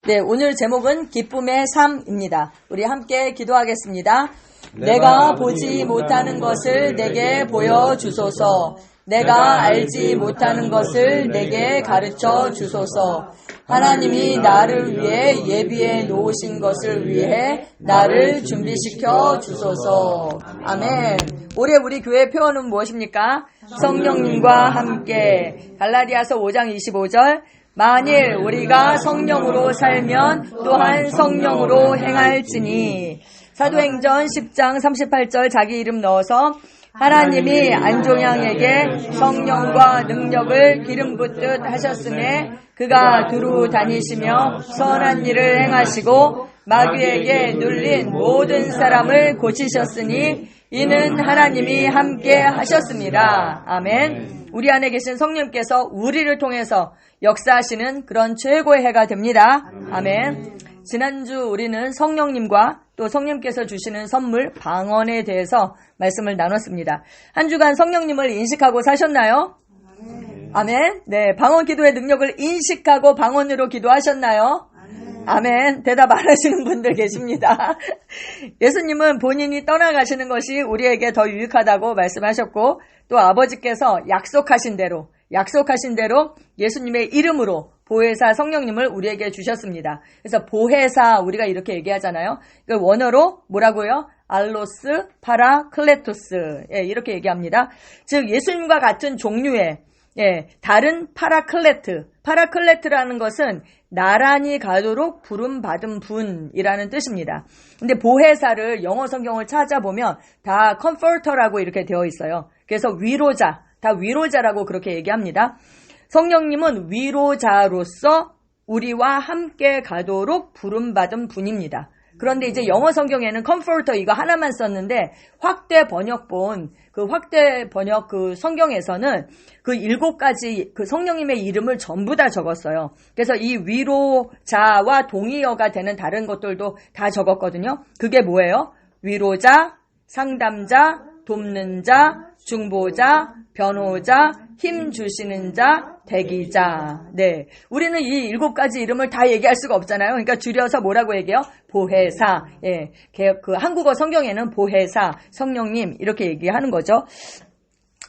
네, 오늘 제목은 기쁨의 삶입니다. 우리 함께 기도하겠습니다. 내가 보지 못하는 것을 내게 보여주소서. 내가 알지 못하는 것을 내게 가르쳐 주소서. 하나님이 나를 위해 예비해 놓으신 것을 위해 나를 준비시켜 주소서. 아멘. 올해 우리 교회 표어는 무엇입니까? 성령님과 함께. 갈라디아서 5장 25절. 만일 우리가 성령으로 살면 또한 성령으로 행할지니. 사도행전 10장 38절 자기 이름 넣어서 하나님이 안종양에게 성령과 능력을 기름 붓듯 하셨음에 그가 두루 다니시며 선한 일을 행하시고 마귀에게 눌린 모든 사람을 고치셨으니 이는 하나님이 함께 하셨습니다. 아멘. 우리 안에 계신 성령님께서 우리를 통해서 역사하시는 그런 최고의 해가 됩니다. 아멘. 지난주 우리는 성령님과 또 성령님께서 주시는 선물 방언에 대해서 말씀을 나눴습니다. 한 주간 성령님을 인식하고 사셨나요? 아멘. 네, 방언 기도의 능력을 인식하고 방언으로 기도하셨나요? 아멘. 대답 안 하시는 분들 계십니다. 예수님은 본인이 떠나가시는 것이 우리에게 더 유익하다고 말씀하셨고 또 아버지께서 약속하신 대로 예수님의 이름으로 보혜사 성령님을 우리에게 주셨습니다. 그래서 보혜사 우리가 이렇게 얘기하잖아요. 원어로 뭐라고요? 알로스 파라클레토스. 예, 이렇게 얘기합니다. 즉 예수님과 같은 종류의 다른 파라클레트라는 것은 나란히 가도록 부름받은 분이라는 뜻입니다. 근데 보혜사를 영어 성경을 찾아보면 다 comforter라고 이렇게 되어 있어요. 그래서 다 위로자라고 그렇게 얘기합니다. 성령님은 위로자로서 우리와 함께 가도록 부름받은 분입니다. 그런데 이제 영어 성경에는 comforter 이거 하나만 썼는데 확대 번역 그 성경에서는 그 7가지 그 성령님의 이름을 전부 다 적었어요. 그래서 이 위로자와 동의어가 되는 다른 것들도 다 적었거든요. 그게 뭐예요? 위로자, 상담자, 돕는 자, 중보자, 변호자, 힘 주시는 자, 대기자. 네. 우리는 이 7가지 이름을 다 얘기할 수가 없잖아요. 그러니까 줄여서 뭐라고 얘기해요? 보혜사. 예. 그 한국어 성경에는 보혜사, 성령님 이렇게 얘기하는 거죠.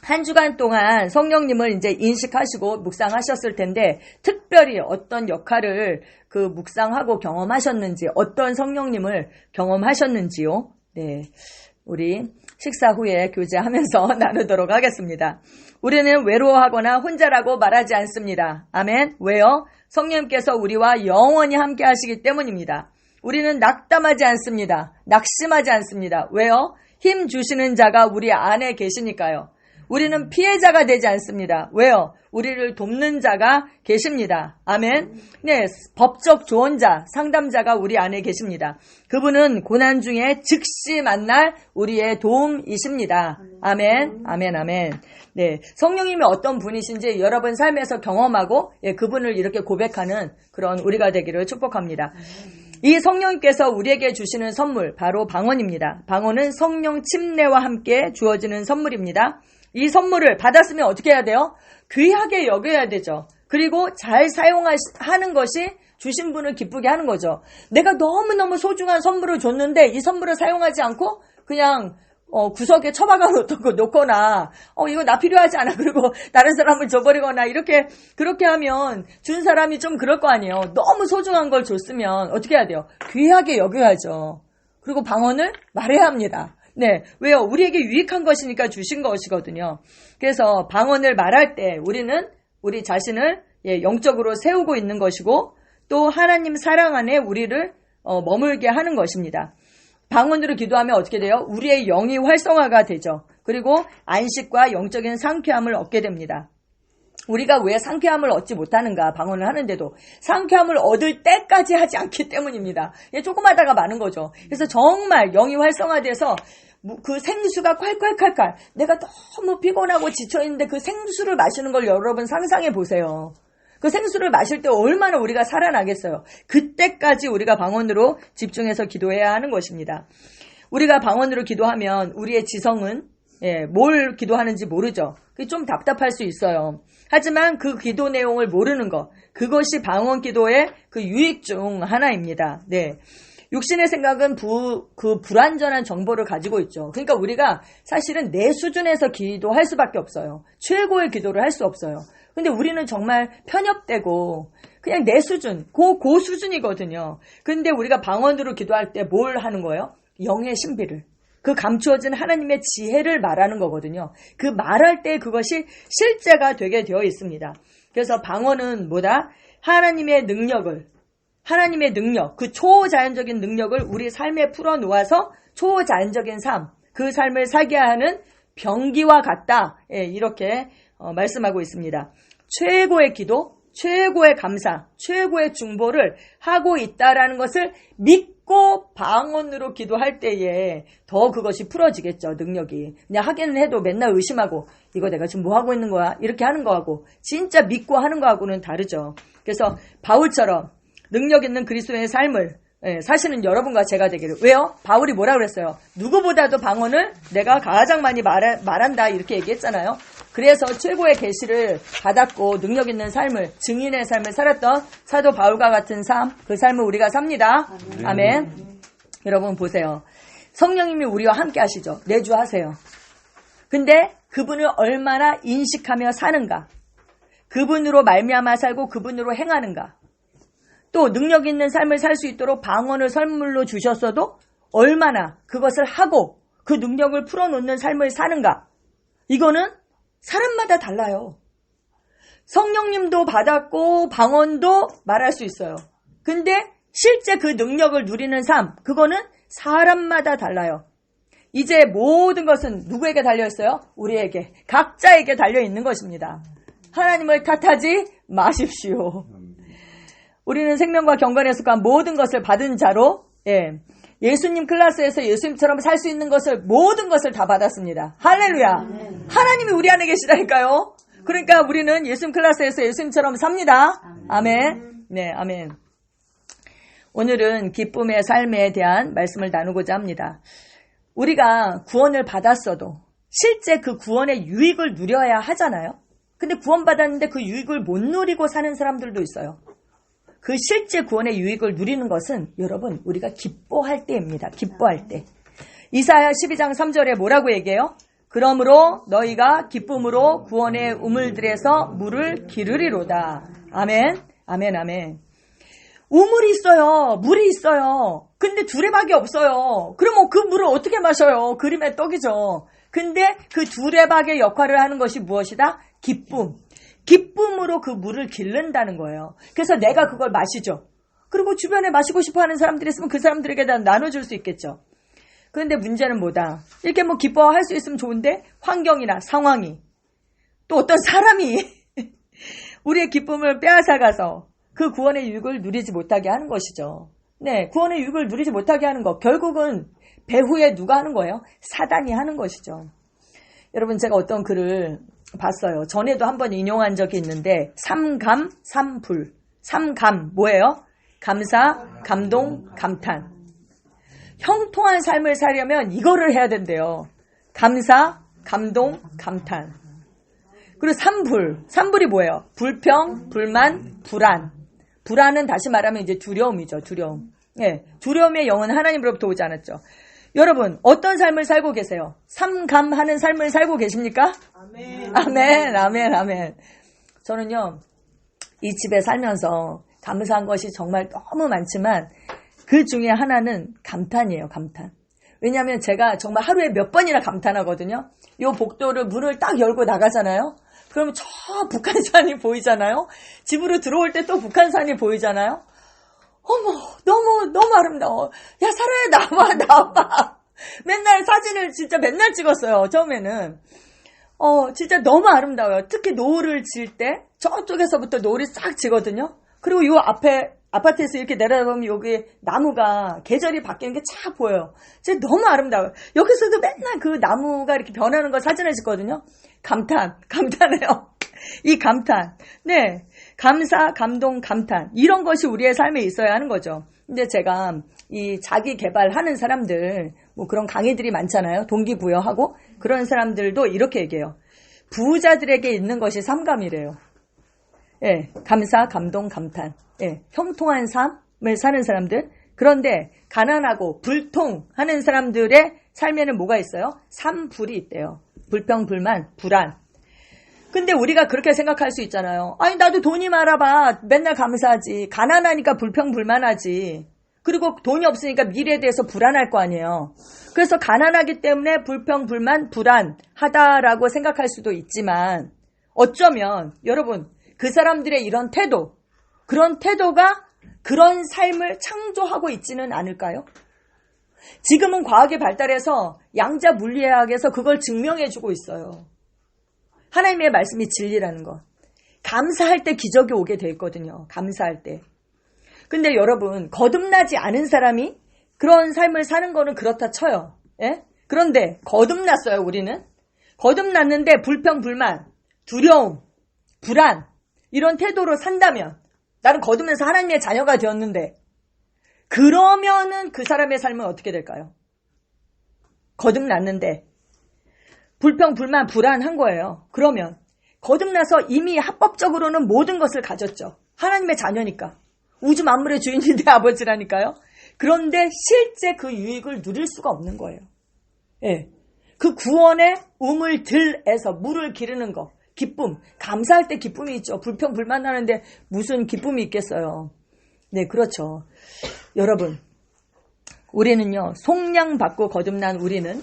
한 주간 동안 성령님을 이제 인식하시고 묵상하셨을 텐데 특별히 어떤 역할을 그 묵상하고 경험하셨는지, 어떤 성령님을 경험하셨는지요. 네. 우리 식사 후에 교제하면서 나누도록 하겠습니다. 우리는 외로워하거나 혼자라고 말하지 않습니다. 아멘. 왜요? 성령님께서 우리와 영원히 함께 하시기 때문입니다. 우리는 낙담하지 않습니다. 낙심하지 않습니다. 왜요? 힘 주시는 자가 우리 안에 계시니까요. 우리는 피해자가 되지 않습니다. 왜요? 우리를 돕는 자가 계십니다. 아멘. 네, 법적 조언자, 상담자가 우리 안에 계십니다. 그분은 고난 중에 즉시 만날 우리의 도움이십니다. 아멘, 아멘, 아멘. 네, 성령님이 어떤 분이신지 여러분 삶에서 경험하고 그분을 이렇게 고백하는 그런 우리가 되기를 축복합니다. 이 성령님께서 우리에게 주시는 선물, 바로 방언입니다. 방언은 성령 침례와 함께 주어지는 선물입니다. 이 선물을 받았으면 어떻게 해야 돼요? 귀하게 여겨야 되죠. 그리고 잘 사용하는 것이 주신 분을 기쁘게 하는 거죠. 내가 너무너무 소중한 선물을 줬는데 이 선물을 사용하지 않고 그냥 구석에 처박아 놓거나 이거 나 필요하지 않아 그리고 다른 사람을 줘버리거나 그렇게 하면 준 사람이 좀 그럴 거 아니에요. 너무 소중한 걸 줬으면 어떻게 해야 돼요? 귀하게 여겨야죠. 그리고 방언을 말해야 합니다. 네, 왜요? 우리에게 유익한 것이니까 주신 것이거든요. 그래서 방언을 말할 때 우리는 우리 자신을 영적으로 세우고 있는 것이고 또 하나님 사랑 안에 우리를 머물게 하는 것입니다. 방언으로 기도하면 어떻게 돼요? 우리의 영이 활성화가 되죠. 그리고 안식과 영적인 상쾌함을 얻게 됩니다. 우리가 왜 상쾌함을 얻지 못하는가? 방언을 하는데도 상쾌함을 얻을 때까지 하지 않기 때문입니다. 조금 하다가 마는 거죠. 그래서 정말 영이 활성화돼서 그 생수가 콸콸콸콸 내가 너무 피곤하고 지쳐있는데 그 생수를 마시는 걸 여러분 상상해 보세요. 그 생수를 마실 때 얼마나 우리가 살아나겠어요. 그때까지 우리가 방언으로 집중해서 기도해야 하는 것입니다. 우리가 방언으로 기도하면 우리의 지성은 뭘 기도하는지 모르죠. 그게 좀 답답할 수 있어요. 하지만 그 기도 내용을 모르는 것, 그것이 방언 기도의 그 유익 중 하나입니다. 네. 육신의 생각은 불완전한 정보를 가지고 있죠. 그러니까 우리가 사실은 내 수준에서 기도할 수밖에 없어요. 최고의 기도를 할 수 없어요. 근데 우리는 정말 편협되고 그냥 내 수준, 고 수준이거든요. 근데 우리가 방언으로 기도할 때 뭘 하는 거예요? 영의 신비를. 그 감추어진 하나님의 지혜를 말하는 거거든요. 그 말할 때 그것이 실제가 되게 되어 있습니다. 그래서 방언은 뭐다? 하나님의 능력, 그 초자연적인 능력을 우리 삶에 풀어놓아서 초자연적인 삶, 그 삶을 살게 하는 병기와 같다. 예, 이렇게 말씀하고 있습니다. 최고의 기도, 최고의 감사, 최고의 중보를 하고 있다라는 것을 믿고 방언으로 기도할 때에 더 그것이 풀어지겠죠, 능력이. 그냥 하기는 해도 맨날 의심하고 이거 내가 지금 뭐 하고 있는 거야? 이렇게 하는 거하고 진짜 믿고 하는 거하고는 다르죠. 그래서 바울처럼 능력 있는 그리스도인의 삶을 사실은 여러분과 제가 되기를. 왜요? 바울이 뭐라 그랬어요? 누구보다도 방언을 내가 가장 많이 말한다 이렇게 얘기했잖아요. 그래서 최고의 계시를 받았고 능력 있는 삶을, 증인의 삶을 살았던 사도 바울과 같은 삶, 그 삶을 우리가 삽니다. 아멘. 여러분 보세요. 성령님이 우리와 함께 하시죠. 내주하세요. 근데 그분을 얼마나 인식하며 사는가, 그분으로 말미암아 살고 그분으로 행하는가, 또 능력 있는 삶을 살 수 있도록 방언을 선물로 주셨어도 얼마나 그것을 하고 그 능력을 풀어놓는 삶을 사는가, 이거는 사람마다 달라요. 성령님도 받았고 방언도 말할 수 있어요. 근데 실제 그 능력을 누리는 삶, 그거는 사람마다 달라요. 이제 모든 것은 누구에게 달려있어요? 우리에게, 각자에게 달려있는 것입니다. 하나님을 탓하지 마십시오. 우리는 생명과 경건에 속한 모든 것을 받은 자로, 예수님 클래스에서 예수님처럼 살 수 있는 것을, 모든 것을 다 받았습니다. 할렐루야. 하나님이 우리 안에 계시다니까요. 그러니까 우리는 예수님 클래스에서 예수님처럼 삽니다. 아멘. 네, 아멘. 오늘은 기쁨의 삶에 대한 말씀을 나누고자 합니다. 우리가 구원을 받았어도 실제 그 구원의 유익을 누려야 하잖아요. 근데 구원받았는데 그 유익을 못 누리고 사는 사람들도 있어요. 그 실제 구원의 유익을 누리는 것은 여러분 우리가 기뻐할 때입니다. 기뻐할 때. 이사야 12장 3절에 뭐라고 얘기해요? 그러므로 너희가 기쁨으로 구원의 우물들에서 물을 기르리로다. 아멘. 아멘. 아멘. 우물이 있어요. 물이 있어요. 근데 두레박이 없어요. 그러면 그 물을 어떻게 마셔요? 그림의 떡이죠. 근데 그 두레박의 역할을 하는 것이 무엇이다? 기쁨. 기쁨으로 그 물을 기른다는 거예요. 그래서 내가 그걸 마시죠. 그리고 주변에 마시고 싶어 하는 사람들이 있으면 그 사람들에게 다 나눠줄 수 있겠죠. 그런데 문제는 뭐다? 이렇게 뭐 기뻐할 수 있으면 좋은데 환경이나 상황이, 또 어떤 사람이 우리의 기쁨을 빼앗아가서 그 구원의 유익을 누리지 못하게 하는 것이죠. 네, 구원의 유익을 누리지 못하게 하는 것, 결국은 배후에 누가 하는 거예요? 사단이 하는 것이죠. 여러분, 제가 어떤 글을 봤어요. 전에도 한번 인용한 적이 있는데, 삼감, 삼불. 삼감, 뭐예요? 감사, 감동, 감탄. 형통한 삶을 살려면 이거를 해야 된대요. 감사, 감동, 감탄. 그리고 삼불. 삼불이 뭐예요? 불평, 불만, 불안. 불안은 다시 말하면 이제 두려움이죠. 두려움. 예, 두려움의 영은 하나님으로부터 오지 않았죠. 여러분, 어떤 삶을 살고 계세요? 삼감하는 삶을 살고 계십니까? 아멘. 아멘, 아멘, 아멘. 저는요, 이 집에 살면서 감사한 것이 정말 너무 많지만 그 중에 하나는 감탄이에요, 감탄. 왜냐하면 제가 정말 하루에 몇 번이나 감탄하거든요. 요 복도를 문을 딱 열고 나가잖아요. 그러면 저 북한산이 보이잖아요. 집으로 들어올 때 또 북한산이 보이잖아요. 어머, 너무 아름다워. 야, 사라야, 나와. 맨날 사진을 진짜 맨날 찍었어요, 처음에는. 진짜 너무 아름다워요. 특히 노을을 질 때 저쪽에서부터 노을이 싹 지거든요. 그리고 요 앞에 아파트에서 이렇게 내려다보면 여기 나무가 계절이 바뀌는 게 쫙 보여요. 진짜 너무 아름다워요. 여기서도 맨날 그 나무가 이렇게 변하는 거 사진을 찍거든요. 감탄해요. 이 감탄. 네. 감사, 감동, 감탄. 이런 것이 우리의 삶에 있어야 하는 거죠. 근데 제가 이 자기 개발하는 사람들, 뭐 그런 강의들이 많잖아요. 동기부여하고. 그런 사람들도 이렇게 얘기해요. 부자들에게 있는 것이 삼감이래요. 예, 감사, 감동, 감탄. 예, 형통한 삶을 사는 사람들. 그런데 가난하고 불통하는 사람들의 삶에는 뭐가 있어요? 삼불이 있대요. 불평, 불만, 불안. 근데 우리가 그렇게 생각할 수 있잖아요. 아니, 나도 돈이 많아봐. 맨날 감사하지. 가난하니까 불평, 불만하지. 그리고 돈이 없으니까 미래에 대해서 불안할 거 아니에요. 그래서 가난하기 때문에 불평, 불만, 불안하다라고 생각할 수도 있지만 어쩌면 여러분 그 사람들의 이런 태도, 그런 태도가 그런 삶을 창조하고 있지는 않을까요? 지금은 과학이 발달해서 양자 물리학에서 그걸 증명해주고 있어요. 하나님의 말씀이 진리라는 것. 감사할 때 기적이 오게 돼 있거든요. 감사할 때. 근데 여러분 거듭나지 않은 사람이 그런 삶을 사는 거는 그렇다 쳐요. 예? 그런데 거듭났어요. 우리는. 거듭났는데 불평, 불만, 두려움, 불안 이런 태도로 산다면 나는 거듭나서 하나님의 자녀가 되었는데 그러면은 그 사람의 삶은 어떻게 될까요? 거듭났는데 불평, 불만, 불안한 거예요. 그러면 거듭나서 이미 합법적으로는 모든 것을 가졌죠. 하나님의 자녀니까. 우주 만물의 주인이 내 아버지라니까요. 그런데 실제 그 유익을 누릴 수가 없는 거예요. 예. 그 구원의 우물들에서 물을 기르는 거. 기쁨. 감사할 때 기쁨이 있죠. 불평, 불만하는데 무슨 기쁨이 있겠어요. 네, 그렇죠. 여러분, 우리는요, 속량받고 거듭난 우리는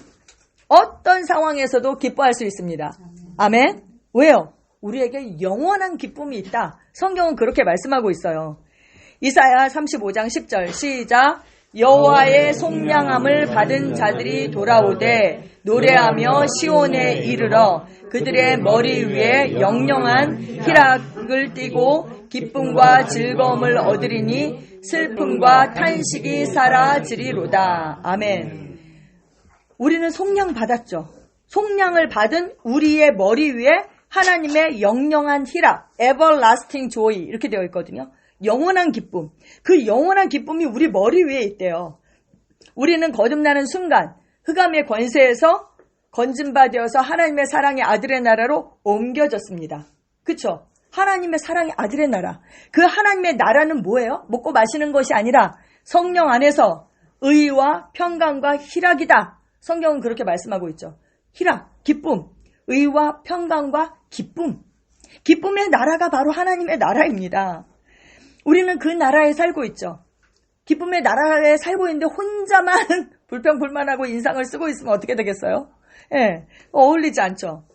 어떤 상황에서도 기뻐할 수 있습니다. 아멘? 왜요? 우리에게 영원한 기쁨이 있다. 성경은 그렇게 말씀하고 있어요. 이사야 35장 10절 시작. 여호와의 속량함을 받은 자들이 돌아오되 노래하며 시온에 이르러 그들의 머리 위에 영영한 희락을 띠고 기쁨과 즐거움을 얻으리니 슬픔과 탄식이 사라지리로다. 아멘. 우리는 속량 받았죠. 속량을 받은 우리의 머리 위에 하나님의 영영한 희락, everlasting joy 이렇게 되어 있거든요. 영원한 기쁨. 그 영원한 기쁨이 우리 머리 위에 있대요. 우리는 거듭나는 순간 흑암의 권세에서 건진받아서 하나님의 사랑의 아들의 나라로 옮겨졌습니다. 그렇죠? 하나님의 사랑의 아들의 나라. 그 하나님의 나라는 뭐예요? 먹고 마시는 것이 아니라 성령 안에서 의와 평강과 희락이다. 성경은 그렇게 말씀하고 있죠. 희락, 기쁨, 의와 평강과 기쁨. 기쁨의 나라가 바로 하나님의 나라입니다. 우리는 그 나라에 살고 있죠. 기쁨의 나라에 살고 있는데 혼자만 불평불만하고 인상을 쓰고 있으면 어떻게 되겠어요? 예, 어울리지 않죠.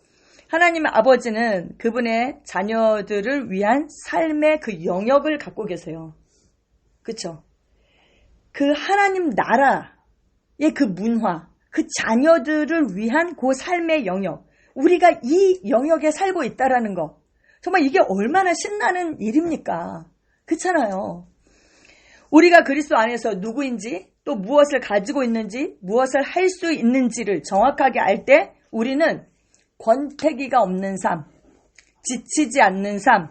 하나님 아버지는 그분의 자녀들을 위한 삶의 그 영역을 갖고 계세요. 그렇죠? 그 하나님 나라의 그 문화, 그 자녀들을 위한 그 삶의 영역, 우리가 이 영역에 살고 있다라는 거, 정말 이게 얼마나 신나는 일입니까? 그렇잖아요. 우리가 그리스도 안에서 누구인지 또 무엇을 가지고 있는지 무엇을 할 수 있는지를 정확하게 알 때 우리는 권태기가 없는 삶, 지치지 않는 삶,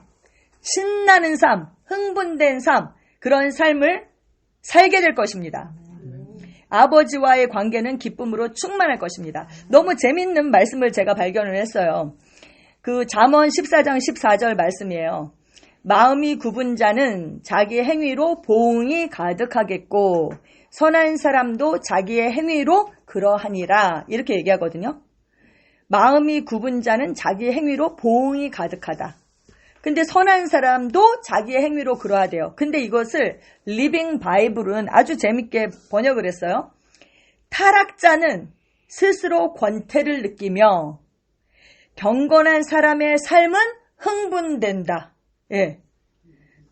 신나는 삶, 흥분된 삶 그런 삶을 살게 될 것입니다. 아버지와의 관계는 기쁨으로 충만할 것입니다. 너무 재밌는 말씀을 제가 발견을 했어요. 그 잠언 14장 14절 말씀이에요. 마음이 굽은 자는 자기 행위로 보응이 가득하겠고 선한 사람도 자기의 행위로 그러하니라 이렇게 얘기하거든요. 마음이 굽은 자는 자기 행위로 보응이 가득하다. 근데 선한 사람도 자기의 행위로 그러하대요. 근데 이것을 리빙 바이블은 아주 재밌게 번역을 했어요. 타락자는 스스로 권태를 느끼며 경건한 사람의 삶은 흥분된다. 예.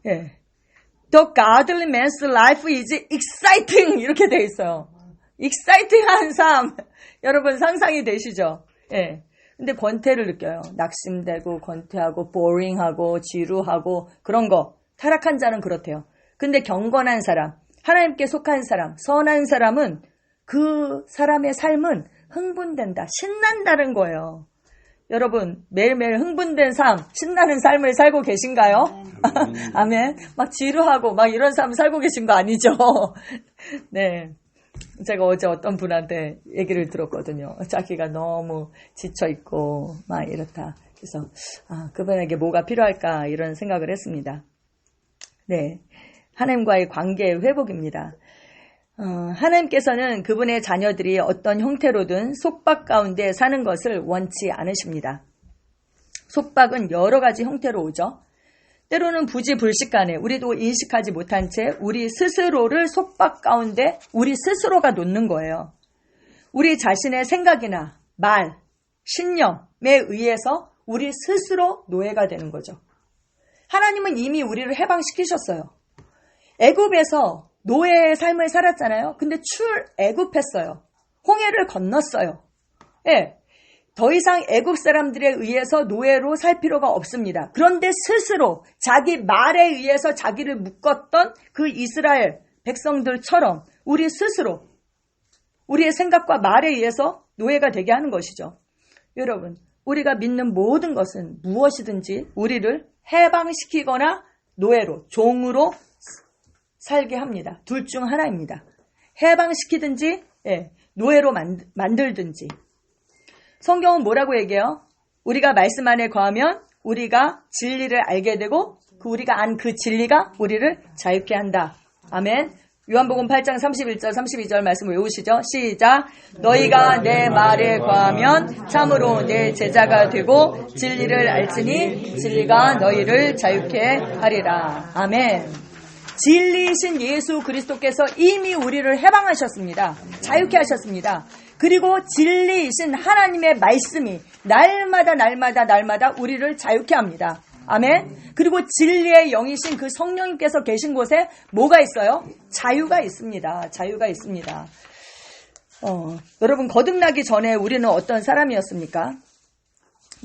예. The godly man's life is exciting 이렇게 돼 있어요. exciting한 삶. 여러분 상상이 되시죠? 예. 근데 권태를 느껴요. 낙심되고 권태하고 boring하고 지루하고 그런 거. 타락한 자는 그렇대요. 근데 경건한 사람, 하나님께 속한 사람, 선한 사람은 그 사람의 삶은 흥분된다. 신난다는 거예요. 여러분 매일매일 흥분된 삶, 신나는 삶을 살고 계신가요? 아멘. 막 지루하고 막 이런 삶 살고 계신 거 아니죠? 네. 제가 어제 어떤 분한테 얘기를 들었거든요. 자기가 너무 지쳐있고 막 이렇다. 그래서 그분에게 뭐가 필요할까 이런 생각을 했습니다. 네, 하나님과의 관계의 회복입니다. 하나님께서는 그분의 자녀들이 어떤 형태로든 속박 가운데 사는 것을 원치 않으십니다. 속박은 여러 가지 형태로 오죠. 때로는 부지불식간에 우리도 인식하지 못한 채 우리 스스로를 속박 가운데 우리 스스로가 놓는 거예요. 우리 자신의 생각이나 말, 신념에 의해서 우리 스스로 노예가 되는 거죠. 하나님은 이미 우리를 해방시키셨어요. 애굽에서 노예의 삶을 살았잖아요. 근데 출애굽했어요. 홍해를 건넜어요. 예, 더 이상 애굽 사람들에 의해서 노예로 살 필요가 없습니다. 그런데 스스로 자기 말에 의해서 자기를 묶었던 그 이스라엘 백성들처럼 우리 스스로 우리의 생각과 말에 의해서 노예가 되게 하는 것이죠. 여러분, 우리가 믿는 모든 것은 무엇이든지 우리를 해방시키거나 노예로, 종으로 살게 합니다. 둘 중 하나입니다. 해방시키든지 노예로 만들든지. 성경은 뭐라고 얘기해요? 우리가 말씀 안에 거하면 우리가 진리를 알게 되고 우리가 안 그 진리가 우리를 자유케 한다. 아멘. 요한복음 8장 31절 32절 말씀 외우시죠. 시작. 너희가 내 말에 거하면 참으로 내 제자가 되고 진리를 알지니 진리가 너희를 자유케 하리라. 아멘. 진리이신 예수 그리스도께서 이미 우리를 해방하셨습니다. 자유케 하셨습니다. 그리고 진리이신 하나님의 말씀이 날마다 우리를 자유케 합니다. 아멘. 그리고 진리의 영이신 그 성령님께서 계신 곳에 뭐가 있어요? 자유가 있습니다. 자유가 있습니다. 여러분, 거듭나기 전에 우리는 어떤 사람이었습니까?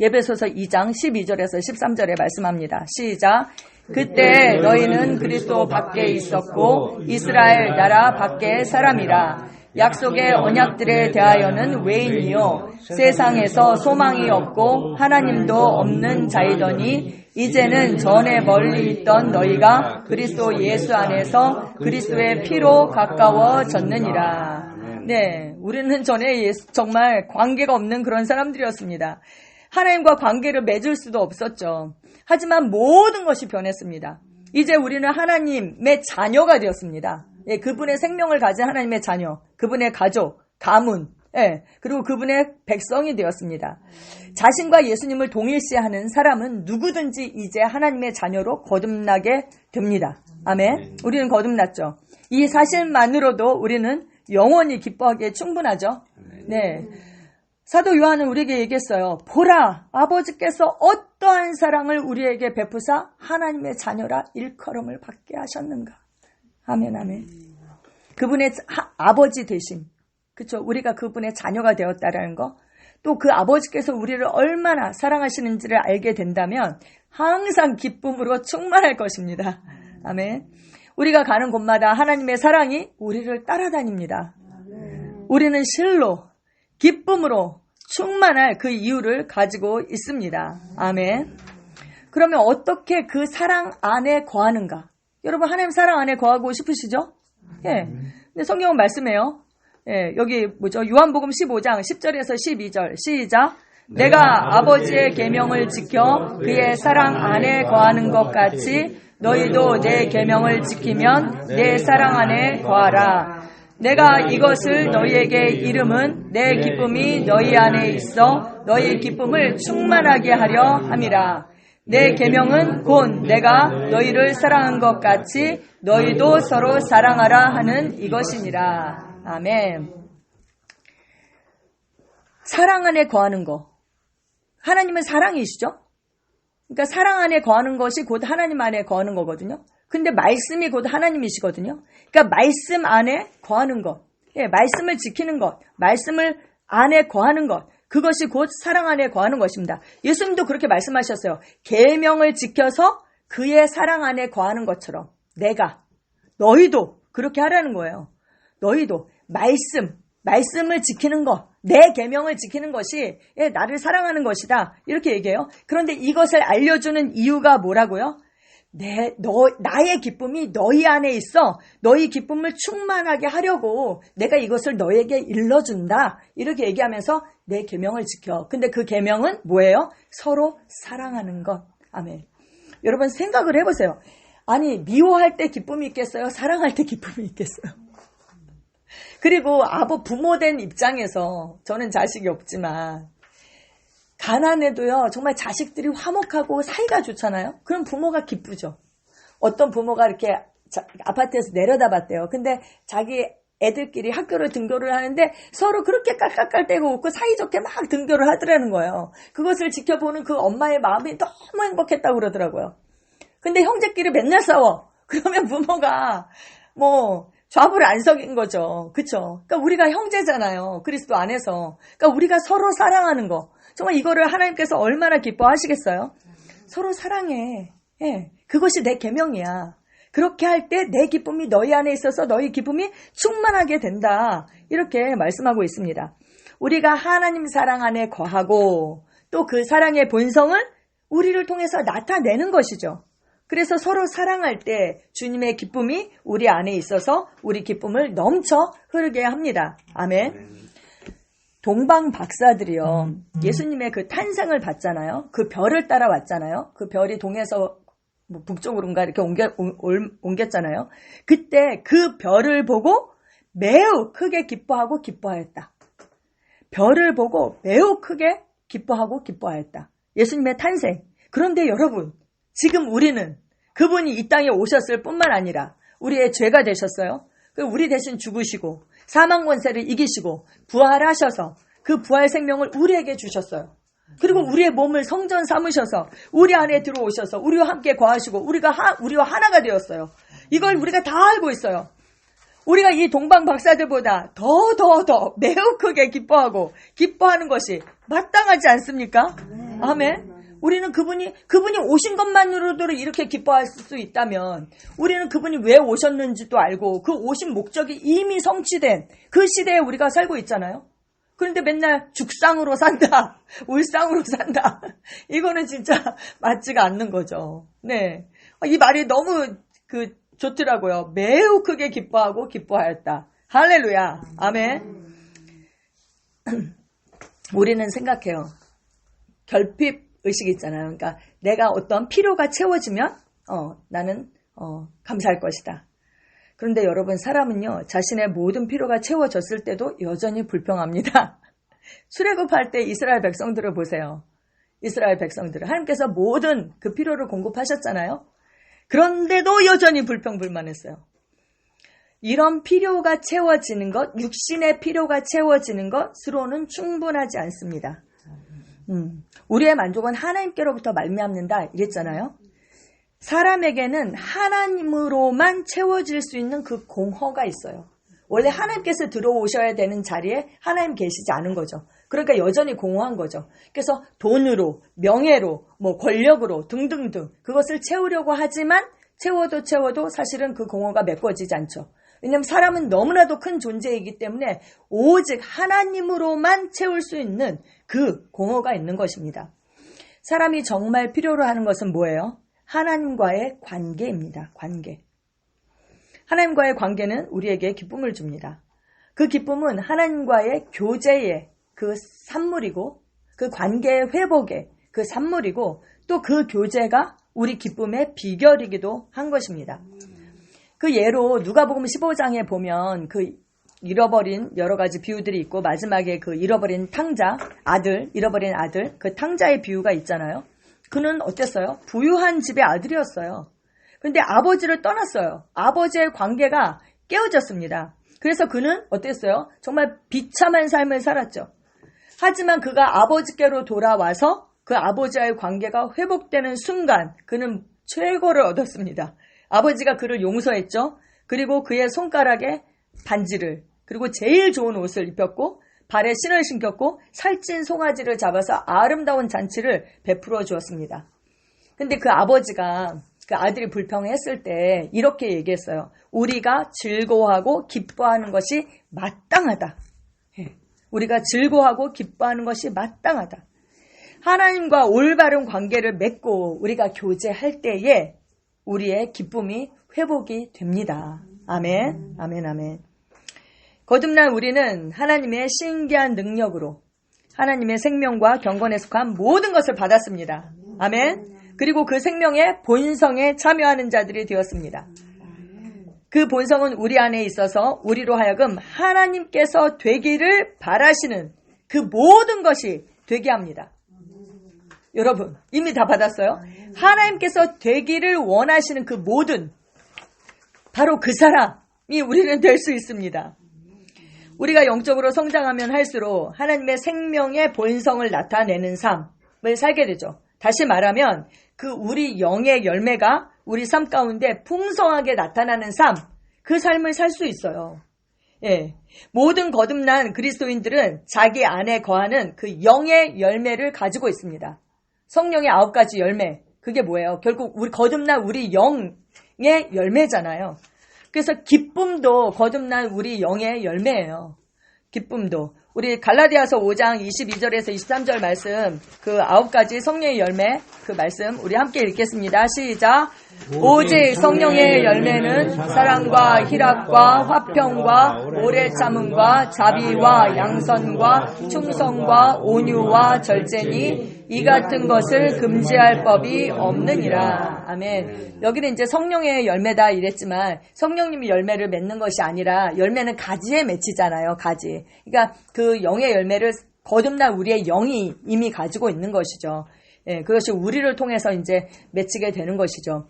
에베소서 2장 12절에서 13절에 말씀합니다. 시작. 그때 너희는 그리스도 밖에 있었고 이스라엘 나라 밖의 사람이라. 약속의 언약들에 대하여는 외인이요 세상에서 소망이 없고 하나님도 없는 자이더니 이제는 전에 멀리 있던 너희가 그리스도 예수 안에서 그리스도의 피로 가까워졌느니라. 네, 우리는 전에 정말 관계가 없는 그런 사람들이었습니다. 하나님과 관계를 맺을 수도 없었죠. 하지만 모든 것이 변했습니다. 이제 우리는 하나님의 자녀가 되었습니다. 예, 그분의 생명을 가진 하나님의 자녀, 그분의 가족, 가문, 그리고 그분의 백성이 되었습니다. 자신과 예수님을 동일시하는 사람은 누구든지 이제 하나님의 자녀로 거듭나게 됩니다. 아멘. 우리는 거듭났죠. 이 사실만으로도 우리는 영원히 기뻐하기에 충분하죠. 네. 사도 요한은 우리에게 얘기했어요. 보라, 아버지께서 어떠한 사랑을 우리에게 베푸사 하나님의 자녀라 일컬음을 받게 하셨는가. 아멘, 아멘. 그분의 아버지 되심. 그쵸? 우리가 그분의 자녀가 되었다라는 거. 또 그 아버지께서 우리를 얼마나 사랑하시는지를 알게 된다면 항상 기쁨으로 충만할 것입니다. 아멘. 우리가 가는 곳마다 하나님의 사랑이 우리를 따라다닙니다. 우리는 실로 기쁨으로 충만할 그 이유를 가지고 있습니다. 아멘. 그러면 어떻게 그 사랑 안에 거하는가? 여러분, 하나님 사랑 안에 거하고 싶으시죠? 예. 근데 성경은 말씀해요. 예, 여기 뭐죠? 요한복음 15장 10절에서 12절 시작. 내가 아버지의 계명을 지켜 그의 사랑 안에 거하는 것 같이 너희도 내 계명을 지키면 내 사랑 안에 거하라. 내가 이것을 너희에게 이름은 내 기쁨이 너희 안에 있어 너희 기쁨을 충만하게 하려 함이라. 내 계명은 곧 내가 너희를 사랑한 것 같이 너희도 서로 사랑하라 하는 이것이니라. 아멘. 사랑 안에 거하는 거. 하나님은 사랑이시죠? 그러니까 사랑 안에 거하는 것이 곧 하나님 안에 거하는 거거든요. 근데 말씀이 곧 하나님이시거든요. 그러니까 말씀 안에 거하는 것. 예, 말씀을 지키는 것. 말씀을 안에 거하는 것. 그것이 곧 사랑 안에 거하는 것입니다. 예수님도 그렇게 말씀하셨어요. 계명을 지켜서 그의 사랑 안에 거하는 것처럼 너희도 그렇게 하라는 거예요. 너희도 말씀을 지키는 것, 내 계명을 지키는 것이 나를 사랑하는 것이다. 이렇게 얘기해요. 그런데 이것을 알려주는 이유가 뭐라고요? 나의 기쁨이 너희 안에 있어. 너희 기쁨을 충만하게 하려고 내가 이것을 너에게 일러준다. 이렇게 얘기하면서 내 계명을 지켜. 근데 그 계명은 뭐예요? 서로 사랑하는 것. 아멘. 여러분 생각을 해보세요. 아니 미워할 때 기쁨이 있겠어요? 사랑할 때 기쁨이 있겠어요? 그리고 부모된 입장에서 저는 자식이 없지만 가난해도요 정말 자식들이 화목하고 사이가 좋잖아요. 그럼 부모가 기쁘죠. 어떤 부모가 이렇게 아파트에서 내려다봤대요. 근데 자기 애들끼리 학교를 등교를 하는데 서로 그렇게 깔깔깔대고 웃고 사이좋게 막 등교를 하더라는 거예요. 그것을 지켜보는 그 엄마의 마음이 너무 행복했다고 그러더라고요. 근데 형제끼리 맨날 싸워. 그러면 부모가 좌불 안석인 거죠. 그쵸? 그러니까 우리가 형제잖아요. 그리스도 안에서. 그러니까 우리가 서로 사랑하는 거. 정말 이거를 하나님께서 얼마나 기뻐하시겠어요? 서로 사랑해. 예, 그것이 내 계명이야. 그렇게 할 때 내 기쁨이 너희 안에 있어서 너희 기쁨이 충만하게 된다. 이렇게 말씀하고 있습니다. 우리가 하나님 사랑 안에 거하고 또 그 사랑의 본성을 우리를 통해서 나타내는 것이죠. 그래서 서로 사랑할 때 주님의 기쁨이 우리 안에 있어서 우리 기쁨을 넘쳐 흐르게 합니다. 아멘. 동방 박사들이요. 예수님의 그 탄생을 봤잖아요. 그 별을 따라왔잖아요. 그 별이 동에서 북쪽으로인가 이렇게 옮겼잖아요. 그때 그 별을 보고 매우 크게 기뻐하고 기뻐하였다. 별을 보고 매우 크게 기뻐하고 기뻐하였다. 예수님의 탄생. 그런데 여러분, 지금 우리는 그분이 이 땅에 오셨을 뿐만 아니라 우리의 죄가 되셨어요. 우리 대신 죽으시고 사망 권세를 이기시고 부활하셔서 그 부활 생명을 우리에게 주셨어요. 그리고 우리의 몸을 성전 삼으셔서 우리 안에 들어오셔서 우리와 함께 거하시고 우리와 하나가 되었어요. 이걸 우리가 다 알고 있어요. 우리가 이 동방 박사들보다 더 매우 크게 기뻐하는 것이 마땅하지 않습니까? 아멘. 우리는 그분이 오신 것만으로도 이렇게 기뻐할 수 있다면 우리는 그분이 왜 오셨는지도 알고 그 오신 목적이 이미 성취된 그 시대에 우리가 살고 있잖아요. 그런데 맨날 죽상으로 산다, 울상으로 산다. 이거는 진짜 맞지가 않는 거죠. 네, 이 말이 너무 좋더라고요. 매우 크게 기뻐하고 기뻐하였다. 할렐루야. 아멘. 우리는 생각해요. 결핍 의식이 있잖아요. 그러니까 내가 어떤 필요가 채워지면 나는 감사할 것이다. 그런데 여러분, 사람은요 자신의 모든 필요가 채워졌을 때도 여전히 불평합니다. 출애굽할 때 이스라엘 백성들을 보세요. 이스라엘 백성들을 하나님께서 모든 그 필요를 공급하셨잖아요. 그런데도 여전히 불평불만했어요. 이런 필요가 채워지는 것, 육신의 필요가 채워지는 것으로는 충분하지 않습니다. 우리의 만족은 하나님께로부터 말미암는다 이랬잖아요. 사람에게는 하나님으로만 채워질 수 있는 그 공허가 있어요. 원래 하나님께서 들어오셔야 되는 자리에 하나님 계시지 않은 거죠. 그러니까 여전히 공허한 거죠. 그래서 돈으로, 명예로, 권력으로 등등등 그것을 채우려고 하지만 채워도 사실은 그 공허가 메꿔지지 않죠. 왜냐하면 사람은 너무나도 큰 존재이기 때문에 오직 하나님으로만 채울 수 있는 그 공허가 있는 것입니다. 사람이 정말 필요로 하는 것은 뭐예요? 하나님과의 관계입니다. 관계. 하나님과의 관계는 우리에게 기쁨을 줍니다. 그 기쁨은 하나님과의 교제의 그 산물이고 그 관계의 회복의 그 산물이고 또 그 교제가 우리 기쁨의 비결이기도 한 것입니다. 그 예로 누가복음 15장에 보면 그 잃어버린 여러 가지 비유들이 있고 마지막에 그 잃어버린 잃어버린 아들, 그 탕자의 비유가 있잖아요. 그는 어땠어요? 부유한 집의 아들이었어요. 근데 아버지를 떠났어요. 아버지의 관계가 깨어졌습니다. 그래서 그는 어땠어요? 정말 비참한 삶을 살았죠. 하지만 그가 아버지께로 돌아와서 그 아버지와의 관계가 회복되는 순간 그는 최고를 얻었습니다. 아버지가 그를 용서했죠. 그리고 그의 손가락에 반지를, 그리고 제일 좋은 옷을 입혔고 발에 신을 신겼고 살찐 송아지를 잡아서 아름다운 잔치를 베풀어 주었습니다. 근데 그 아버지가 그 아들이 불평했을 때 이렇게 얘기했어요. 우리가 즐거워하고 기뻐하는 것이 마땅하다. 우리가 즐거워하고 기뻐하는 것이 마땅하다. 하나님과 올바른 관계를 맺고 우리가 교제할 때에 우리의 기쁨이 회복이 됩니다. 아멘, 아멘, 아멘. 거듭난 우리는 하나님의 신기한 능력으로 하나님의 생명과 경건에 속한 모든 것을 받았습니다. 아멘. 그리고 그 생명의 본성에 참여하는 자들이 되었습니다. 그 본성은 우리 안에 있어서 우리로 하여금 하나님께서 되기를 바라시는 그 모든 것이 되게 합니다. 여러분, 이미 다 받았어요? 하나님께서 되기를 원하시는 그 모든, 바로 그 사람이 우리는 될 수 있습니다. 우리가 영적으로 성장하면 할수록 하나님의 생명의 본성을 나타내는 삶을 살게 되죠. 다시 말하면 그 우리 영의 열매가 우리 삶 가운데 풍성하게 나타나는 삶, 그 삶을 살 수 있어요. 예, 모든 거듭난 그리스도인들은 자기 안에 거하는 그 영의 열매를 가지고 있습니다. 성령의 9가지 열매, 그게 뭐예요? 결국 우리 거듭난 우리 영의 열매잖아요. 그래서 기쁨도 거듭난 우리 영의 열매예요. 기쁨도. 우리 갈라디아서 5장 22절에서 23절 말씀, 그 9가지 성령의 열매, 그 말씀 우리 함께 읽겠습니다. 시작. 오직 성령의 열매는 사랑과 희락과 화평과 오래 참음과 자비와 양선과 충성과 온유와 절제니 이 같은 것을 금지할 법이 없느니라. 아멘. 여기는 이제 성령의 열매다 이랬지만 성령님이 열매를 맺는 것이 아니라 열매는 가지에 맺히잖아요. 가지. 그러니까 그 영의 열매를 거듭난 우리의 영이 이미 가지고 있는 것이죠. 예, 그것이 우리를 통해서 이제 맺히게 되는 것이죠.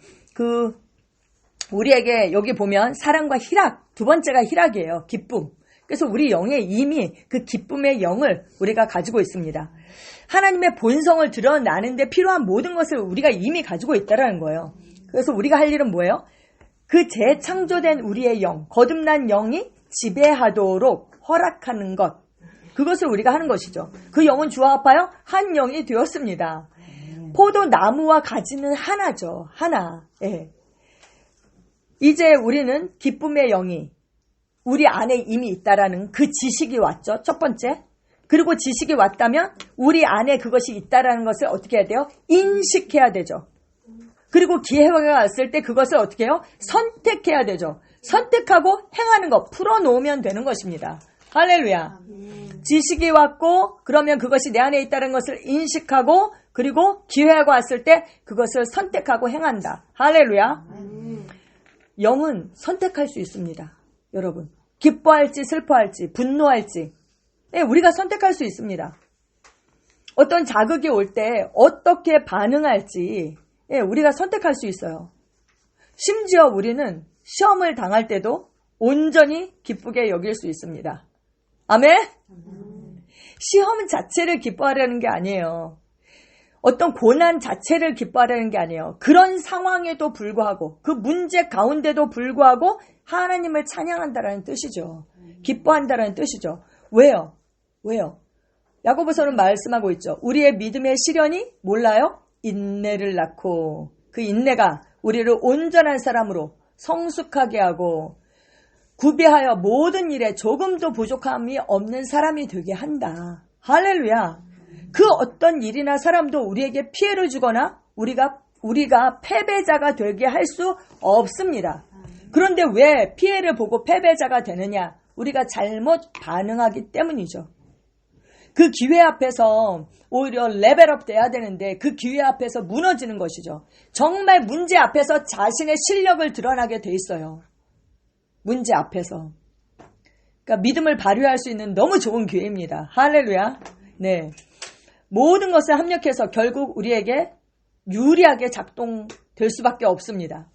우리에게 여기 보면 사랑과 희락, 두 번째가 희락이에요. 기쁨. 그래서 우리 영에 이미 그 기쁨의 영을 우리가 가지고 있습니다. 하나님의 본성을 드러나는데 필요한 모든 것을 우리가 이미 가지고 있다라는 거예요. 그래서 우리가 할 일은 뭐예요? 그 재창조된 우리의 영, 거듭난 영이 지배하도록 허락하는 것. 그것을 우리가 하는 것이죠. 그 영은 주와 합하여 한 영이 되었습니다. 포도나무와 가지는 하나죠. 하나. 예. 이제 우리는 기쁨의 영이 우리 안에 이미 있다라는 그 지식이 왔죠. 첫 번째. 그리고 지식이 왔다면 우리 안에 그것이 있다라는 것을 어떻게 해야 돼요? 인식해야 되죠. 그리고 기회가 왔을 때 그것을 어떻게 해요? 선택해야 되죠. 선택하고 행하는 것, 풀어놓으면 되는 것입니다. 할렐루야. 지식이 왔고 그러면 그것이 내 안에 있다는 것을 인식하고 그리고 기회가 왔을 때 그것을 선택하고 행한다. 할렐루야. 영은 선택할 수 있습니다. 여러분. 기뻐할지 슬퍼할지 분노할지 우리가 선택할 수 있습니다. 어떤 자극이 올 때 어떻게 반응할지 우리가 선택할 수 있어요. 심지어 우리는 시험을 당할 때도 온전히 기쁘게 여길 수 있습니다. 아멘? 시험 자체를 기뻐하려는 게 아니에요. 어떤 고난 자체를 기뻐하려는 게 아니에요. 그런 상황에도 불구하고 그 문제 가운데도 불구하고 하나님을 찬양한다라는 뜻이죠. 기뻐한다라는 뜻이죠. 왜요? 왜요? 야고보서는 말씀하고 있죠. 우리의 믿음의 시련이 몰라요? 인내를 낳고 그 인내가 우리를 온전한 사람으로 성숙하게 하고 구비하여 모든 일에 조금도 부족함이 없는 사람이 되게 한다. 할렐루야. 그 어떤 일이나 사람도 우리에게 피해를 주거나 우리가 패배자가 되게 할 수 없습니다. 그런데 왜 피해를 보고 패배자가 되느냐? 우리가 잘못 반응하기 때문이죠. 그 기회 앞에서 오히려 레벨업 돼야 되는데 그 기회 앞에서 무너지는 것이죠. 정말 문제 앞에서 자신의 실력을 드러나게 돼 있어요. 문제 앞에서. 그러니까 믿음을 발휘할 수 있는 너무 좋은 기회입니다. 할렐루야. 네. 모든 것을 합력해서 결국 우리에게 유리하게 작동될 수밖에 없습니다.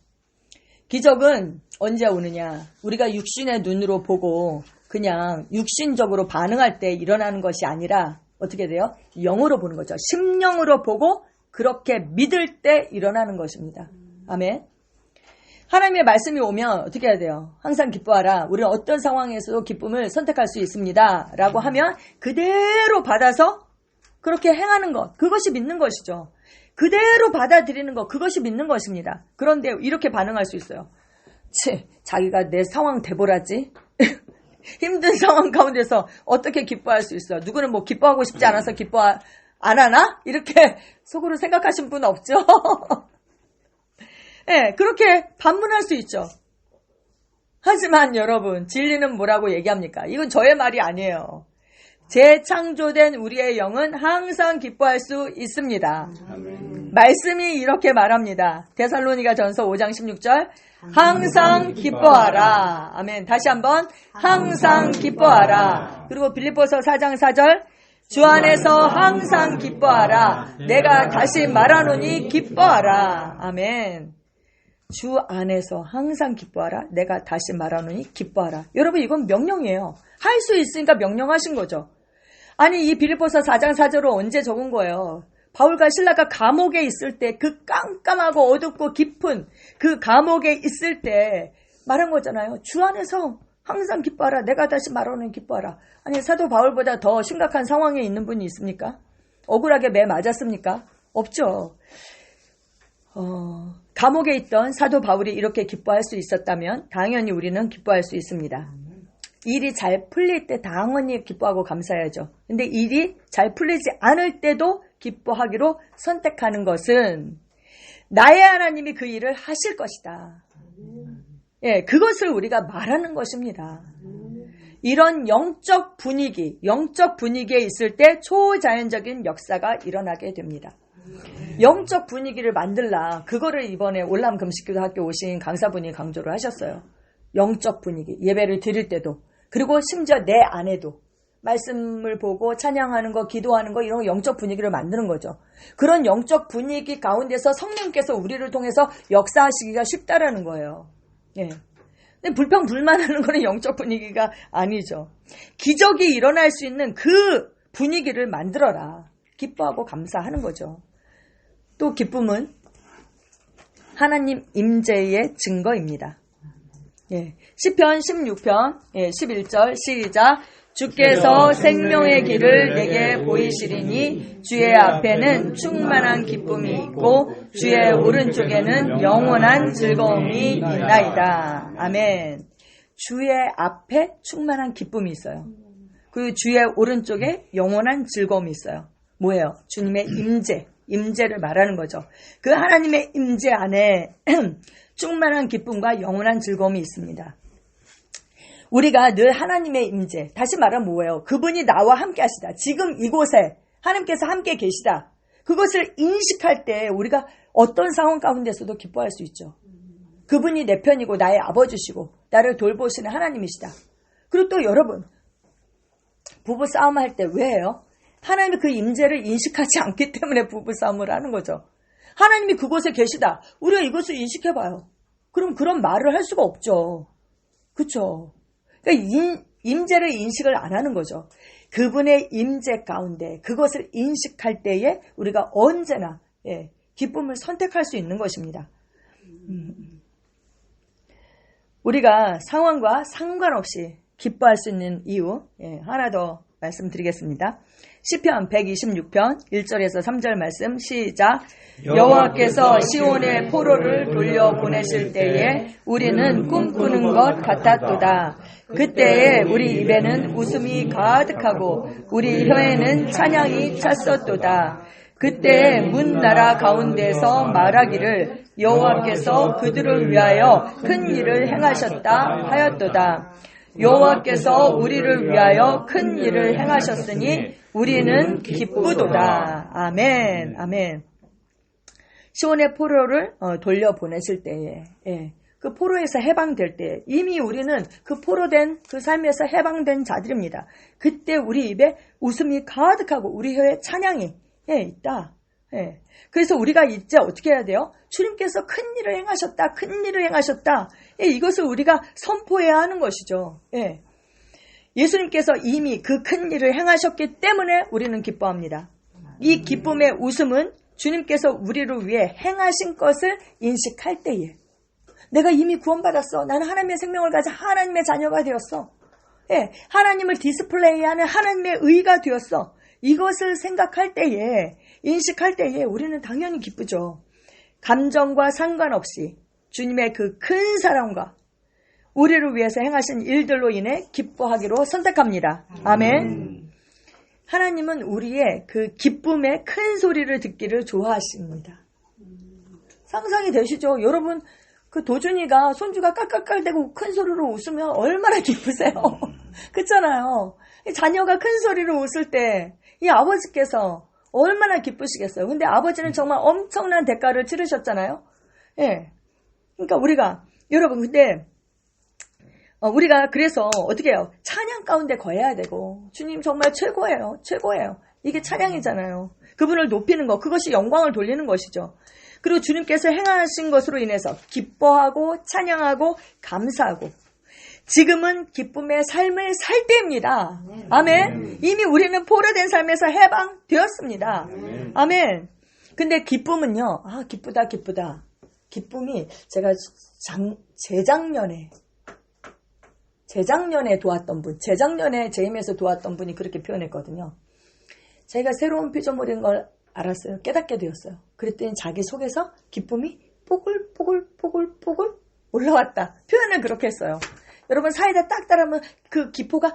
기적은 언제 오느냐? 우리가 육신의 눈으로 보고 그냥 육신적으로 반응할 때 일어나는 것이 아니라 어떻게 돼요? 영으로 보는 거죠. 심령으로 보고 그렇게 믿을 때 일어나는 것입니다. 아멘. 하나님의 말씀이 오면 어떻게 해야 돼요? 항상 기뻐하라. 우리는 어떤 상황에서도 기쁨을 선택할 수 있습니다. 라고 하면 그대로 받아서 그렇게 행하는 것. 그것이 믿는 것이죠. 그대로 받아들이는 것. 그것이 믿는 것입니다. 그런데 이렇게 반응할 수 있어요. 자기가 내 상황 대보라지? 힘든 상황 가운데서 어떻게 기뻐할 수 있어요? 누구는 뭐 기뻐하고 싶지 않아서 기뻐 안 하나? 이렇게 속으로 생각하신 분 없죠? 예, 그렇게 반문할 수 있죠. 하지만 여러분, 진리는 뭐라고 얘기합니까? 이건 저의 말이 아니에요. 재창조된 우리의 영은 항상 기뻐할 수 있습니다. 아멘. 말씀이 이렇게 말합니다. 데살로니가 전서 5장 16절 항상 기뻐하라. 아멘. 다시 한번 항상 기뻐하라. 그리고 빌립보서 4장 4절 주 안에서 항상 기뻐하라. 내가 다시 말하노니 기뻐하라. 아멘. 주 안에서 항상 기뻐하라. 내가 다시 말하노니 기뻐하라. 여러분, 이건 명령이에요. 할 수 있으니까 명령하신 거죠. 아니, 이 빌립보서 4장 4절을 언제 적은 거예요? 바울과 실라가 감옥에 있을 때, 그 깜깜하고 어둡고 깊은 그 감옥에 있을 때 말한 거잖아요. 주 안에서 항상 기뻐하라. 내가 다시 말하노니 기뻐하라. 아니, 사도 바울보다 더 심각한 상황에 있는 분이 있습니까? 억울하게 매 맞았습니까? 없죠. 감옥에 있던 사도 바울이 이렇게 기뻐할 수 있었다면 당연히 우리는 기뻐할 수 있습니다. 일이 잘 풀릴 때 당연히 기뻐하고 감사해야죠. 근데 일이 잘 풀리지 않을 때도 기뻐하기로 선택하는 것은 나의 하나님이 그 일을 하실 것이다. 예, 그것을 우리가 말하는 것입니다. 이런 영적 분위기에 있을 때 초자연적인 역사가 일어나게 됩니다. 영적 분위기를 만들라. 그거를 이번에 올람 금식기도 학교 오신 강사분이 강조를 하셨어요. 영적 분위기. 예배를 드릴 때도. 그리고 심지어 내 안에도. 말씀을 보고 찬양하는 거, 기도하는 거, 이런 영적 분위기를 만드는 거죠. 그런 영적 분위기 가운데서 성령께서 우리를 통해서 역사하시기가 쉽다라는 거예요. 예. 근데 불평불만하는 거는 영적 분위기가 아니죠. 기적이 일어날 수 있는 그 분위기를 만들어라. 기뻐하고 감사하는 거죠. 또 기쁨은 하나님 임재의 증거입니다. 예. 시편 16편 11절 시작. 주께서 생명의 길을 내게 보이시리니 주의 앞에는 충만한 기쁨이 있고 주의 오른쪽에는 영원한 즐거움이 있나이다. 아멘. 주의 앞에 충만한 기쁨이 있어요. 그 주의 오른쪽에 영원한 즐거움이 있어요. 뭐예요? 주님의 임재를 말하는 거죠. 그 하나님의 임재 안에 충만한 기쁨과 영원한 즐거움이 있습니다. 우리가 늘 하나님의 임재, 다시 말하면 뭐예요? 그분이 나와 함께 하시다. 지금 이곳에 하나님께서 함께 계시다. 그것을 인식할 때 우리가 어떤 상황 가운데서도 기뻐할 수 있죠. 그분이 내 편이고 나의 아버지시고 나를 돌보시는 하나님이시다. 그리고 또 여러분, 부부싸움 할 때 왜 해요? 하나님이 그 임재를 인식하지 않기 때문에 부부싸움을 하는 거죠. 하나님이 그곳에 계시다. 우리가 이것을 인식해봐요. 그럼 그런 말을 할 수가 없죠. 그렇죠? 그러니까 임재를 인식을 안 하는 거죠. 그분의 임재 가운데 그것을 인식할 때에 우리가 언제나 기쁨을 선택할 수 있는 것입니다. 우리가 상황과 상관없이 기뻐할 수 있는 이유 하나 더 말씀드리겠습니다. 시편 126편 1절에서 3절 말씀 시작. 여호와께서 시온의 포로를 돌려보내실 때에 우리는 꿈꾸는 것 같았도다. 그때에 우리 입에는 웃음이 가득하고 우리 혀에는 찬양이 찼었도다. 그때에 문 나라 가운데서 말하기를 여호와께서 그들을 위하여 큰 일을 행하셨다 하였도다. 여호와께서 우리를 위하여 큰 일을 행하셨으니 우리는 기쁘도다. 아멘. 아멘. 시온의 포로를 돌려보내실 때에 그 포로에서 해방될 때 이미 우리는 그 포로된 그 삶에서 해방된 자들입니다. 그때 우리 입에 웃음이 가득하고 우리 혀에 찬양이 있다. 그래서 우리가 이제 어떻게 해야 돼요? 주님께서 큰 일을 행하셨다. 큰 일을 행하셨다. 이것을 우리가 선포해야 하는 것이죠. 예수님께서 이미 그 큰 일을 행하셨기 때문에 우리는 기뻐합니다. 이 기쁨의 웃음은 주님께서 우리를 위해 행하신 것을 인식할 때에 내가 이미 구원받았어. 나는 하나님의 생명을 가진 하나님의 자녀가 되었어. 하나님을 디스플레이하는 하나님의 의가 되었어. 이것을 생각할 때에 인식할 때에 우리는 당연히 기쁘죠. 감정과 상관없이 주님의 그 큰 사랑과 우리를 위해서 행하신 일들로 인해 기뻐하기로 선택합니다. 아멘. 하나님은 우리의 그 기쁨의 큰 소리를 듣기를 좋아하십니다. 상상이 되시죠? 여러분, 그 도준이가 손주가 깔깔깔대고 큰 소리로 웃으면 얼마나 기쁘세요. 그렇잖아요. 자녀가 큰 소리로 웃을 때 이 아버지께서 얼마나 기쁘시겠어요. 근데 아버지는 정말 엄청난 대가를 치르셨잖아요. 예. 그러니까 여러분, 근데 우리가 그래서 어떻게 해요? 찬양 가운데 거해야 되고, 주님 정말 최고예요. 최고예요. 이게 찬양이잖아요. 그분을 높이는 것, 그것이 영광을 돌리는 것이죠. 그리고 주님께서 행하신 것으로 인해서 기뻐하고 찬양하고 감사하고, 지금은 기쁨의 삶을 살 때입니다. 아멘. 이미 우리는 포로된 삶에서 해방되었습니다. 아멘. 근데 기쁨은요, 기쁘다. 기쁨이 제가 재작년에 도왔던 분, 재작년에 제임에서 도왔던 분이 그렇게 표현했거든요. 제가 새로운 피조물인 걸 알았어요. 깨닫게 되었어요. 그랬더니 자기 속에서 기쁨이 뽀글뽀글 올라왔다. 표현을 그렇게 했어요. 여러분, 사이다 딱 따르면 그 기포가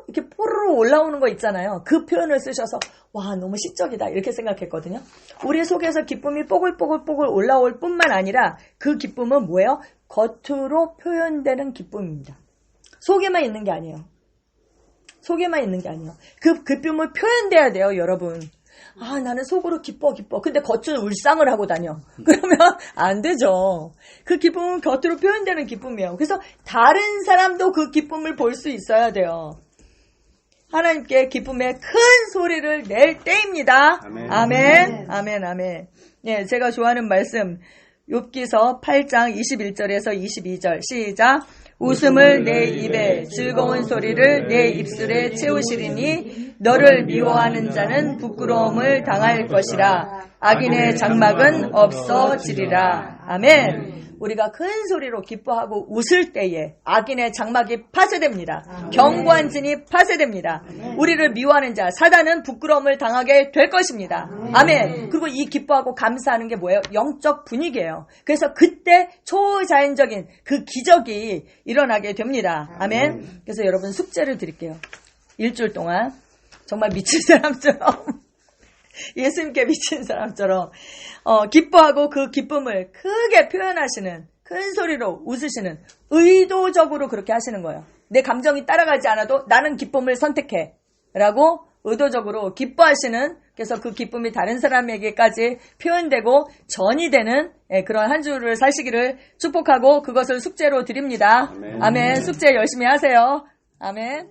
이렇게 뽀르르 올라오는 거 있잖아요. 그 표현을 쓰셔서 와, 너무 시적이다 이렇게 생각했거든요. 우리 속에서 기쁨이 뽀글뽀글 올라올 뿐만 아니라 그 기쁨은 뭐예요? 겉으로 표현되는 기쁨입니다. 속에만 있는 게 아니에요. 그 기쁨을 표현돼야 돼요, 여러분. 나는 속으로 기뻐. 근데 겉으로 울상을 하고 다녀. 그러면 안 되죠. 그 기쁨은 겉으로 표현되는 기쁨이에요. 그래서 다른 사람도 그 기쁨을 볼 수 있어야 돼요. 하나님께 기쁨의 큰 소리를 낼 때입니다. 아멘. 예, 제가 좋아하는 말씀, 욥기서 8장 21절에서 22절 시작. 웃음을 내 입에, 즐거운 소리를 내 입술에 채우시리니 너를 미워하는 자는 부끄러움을 당할 것이라. 악인의 장막은 없어지리라. 아멘. 우리가 큰 소리로 기뻐하고 웃을 때에 악인의 장막이 파쇄됩니다. 견고한 진이 파쇄됩니다. 우리를 미워하는 자, 사단은 부끄러움을 당하게 될 것입니다. 아멘. 그리고 이 기뻐하고 감사하는 게 뭐예요? 영적 분위기예요. 그래서 그때 초자연적인 그 기적이 일어나게 됩니다. 아멘. 그래서 여러분 숙제를 드릴게요. 일주일 동안 정말 미친 사람처럼 예수님께 미친 사람처럼 기뻐하고 그 기쁨을 크게 표현하시는, 큰 소리로 웃으시는, 의도적으로 그렇게 하시는 거예요. 내 감정이 따라가지 않아도 나는 기쁨을 선택해 라고 의도적으로 기뻐하시는, 그래서 그 기쁨이 다른 사람에게까지 표현되고 전이 되는 그런 한 주를 사시기를 축복하고 그것을 숙제로 드립니다. 아멘. 숙제 열심히 하세요. 아멘.